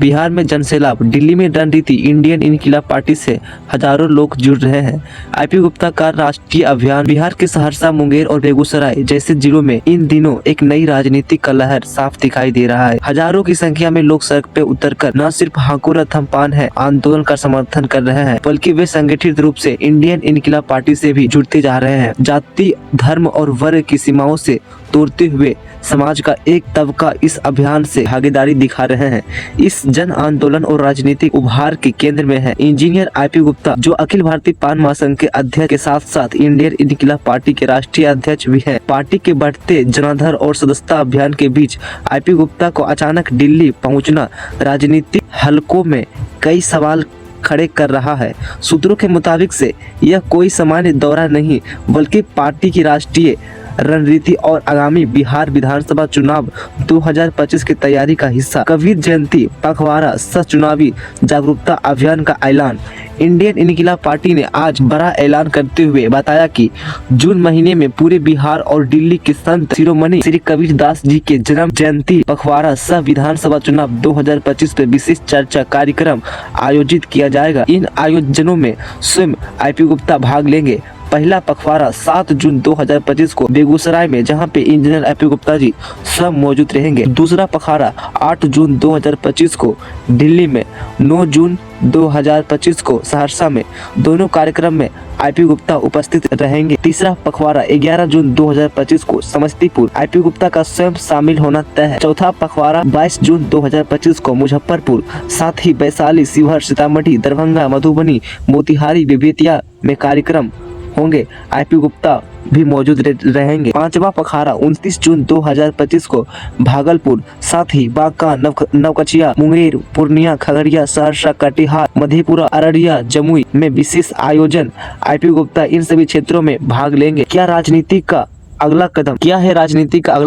बिहार में जनसैलाब, दिल्ली में रणनीति, इंडियन इनकिलाब पार्टी से हजारों लोग जुड़ रहे हैं। आईपी गुप्ता का राष्ट्रीय अभियान। बिहार के सहरसा, मुंगेर और बेगूसराय जैसे जिलों में इन दिनों एक नई राजनीतिक का लहर साफ दिखाई दे रहा है। हजारों की संख्या में लोग सड़क पे उतरकर न सिर्फ हाकुर थम्पान है आंदोलन का समर्थन कर रहे हैं, बल्कि वे संगठित रूप से इंडियन इनकिलाब पार्टी से भी जुड़ते जा रहे हैं। जाति, धर्म और वर्ग की सीमाओं से तोड़ते हुए समाज का एक तबका इस अभियान से भागीदारी दिखा रहे हैं। इस जन आंदोलन और राजनीतिक उभार के केंद्र में है इंजीनियर आईपी गुप्ता, जो अखिल भारतीय पान महासंघ के अध्यक्ष के साथ साथ इंडियन इनकिलाब पार्टी के राष्ट्रीय अध्यक्ष भी है। पार्टी के बढ़ते जनाधार और सदस्यता अभियान के बीच आईपी गुप्ता को अचानक दिल्ली पहुंचना राजनीतिक हलकों में कई सवाल खड़े कर रहा है। सूत्रों के मुताबिक से यह कोई सामान्य दौरा नहीं, बल्कि पार्टी की राष्ट्रीय रणनीति और आगामी बिहार विधानसभा चुनाव 2025 की तैयारी का हिस्सा। कबीर जयंती पखवाड़ा सह चुनावी जागरूकता अभियान का ऐलान। इंडियन इनकिलाब पार्टी ने आज बड़ा ऐलान करते हुए बताया कि जून महीने में पूरे बिहार और दिल्ली के संत शिरोमणि श्री कबीर दास जी के जन्म जयंती पखवाड़ा सह विधानसभा चुनाव 2025 पर विशेष चर्चा कार्यक्रम आयोजित किया जाएगा। इन आयोजनों में स्वयं आईपी गुप्ता भाग लेंगे। पहला पखवाड़ा 7 जून 2025 को बेगूसराय में, जहां पे इंजीनियर आईपी गुप्ता जी सब मौजूद रहेंगे। दूसरा पखवाड़ा 8 जून 2025 को दिल्ली में, 9 जून 2025 को सहरसा में। दोनों कार्यक्रम में आईपी गुप्ता उपस्थित रहेंगे। तीसरा पखवाड़ा 11 जून 2025 को समस्तीपुर, आईपी गुप्ता का स्वयं शामिल होना तय है। चौथा पखवाड़ा 22 जून 2025 को मुजफ्फरपुर, साथ ही वैशाली, शिवहर, सीतामढ़ी, दरभंगा, मधुबनी, मोतिहारी, बेतिया में कार्यक्रम होंगे। आईपी गुप्ता भी मौजूद रहेंगे। पांचवा पखवाड़ा 29 जून 2025 को भागलपुर, साथ ही बांका, नवकचिया, मुंगेर, पूर्णिया, खगड़िया, सहरसा, कटिहार, मधेपुरा, अररिया, जमुई में विशेष आयोजन। आईपी गुप्ता इन सभी क्षेत्रों में भाग लेंगे। क्या है राजनीति का अगला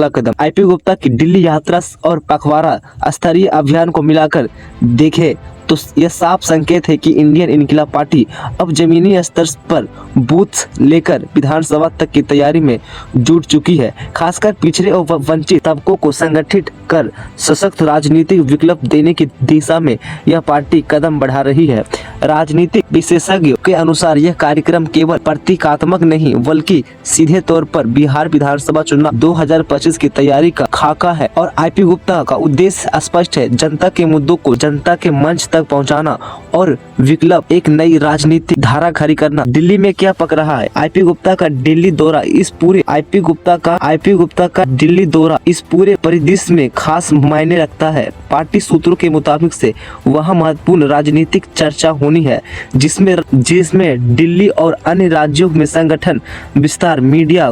कदम? आईपी गुप्ता की दिल्ली यात्रा और पखवाड़ा स्तरीय अभियान को मिलाकर देखें तो यह साफ संकेत है कि इंडियन इनकिलाब पार्टी अब जमीनी स्तर पर बूथ लेकर विधानसभा तक की तैयारी में जुट चुकी है। खासकर पिछड़े और वंचित तबकों को संगठित कर सशक्त राजनीतिक विकल्प देने की दिशा में यह पार्टी कदम बढ़ा रही है। राजनीतिक विशेषज्ञों के अनुसार यह कार्यक्रम केवल प्रतीकात्मक नहीं, बल्कि सीधे तौर पर बिहार विधानसभा चुनाव 2025 की तैयारी का खाका है। और आईपी गुप्ता का उद्देश्य स्पष्ट है, जनता के मुद्दों को जनता के मंच तक पहुंचाना और विकल्प एक नई राजनीतिक धारा खड़ी करना। दिल्ली में क्या पक रहा है? आईपी गुप्ता का दिल्ली दौरा इस पूरे परिदृश्य में खास मायने रखता है। पार्टी सूत्रों के मुताबिक से वहां महत्वपूर्ण राजनीतिक चर्चा होनी है, जिसमें दिल्ली और अन्य राज्यों में संगठन विस्तार, मीडिया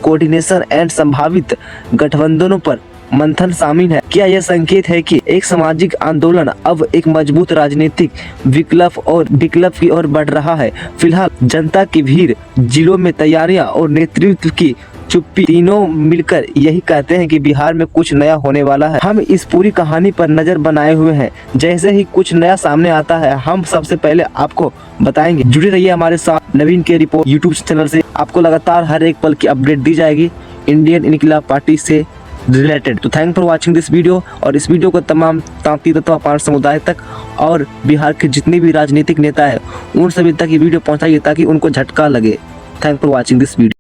कोऑर्डिनेशन एंड संभावित गठबंधनों पर मंथन शामिल है। क्या यह संकेत है कि एक सामाजिक आंदोलन अब एक मजबूत राजनीतिक विकल्प की ओर बढ़ रहा है? फिलहाल जनता की भीड़, जिलों में तैयारियां और नेतृत्व की चुप्पी, तीनों मिलकर यही कहते हैं कि बिहार में कुछ नया होने वाला है। हम इस पूरी कहानी पर नजर बनाए हुए हैं। जैसे ही कुछ नया सामने आता है, हम सबसे पहले आपको बताएंगे। जुड़े रहिए हमारे साथ। नवीन के रिपोर्ट यूट्यूब चैनल से आपको लगातार हर एक पल की अपडेट दी जाएगी इंडियन इनकिलाब पार्टी से रिलेटेड। तो thank for watching this video, और इस वीडियो को तमाम तांती तत्व पार समुदाय तक और बिहार के जितने भी राजनीतिक नेता है उन सभी तक ये वीडियो पहुंचाइए, ताकि उनको झटका लगे। Thank for watching this video.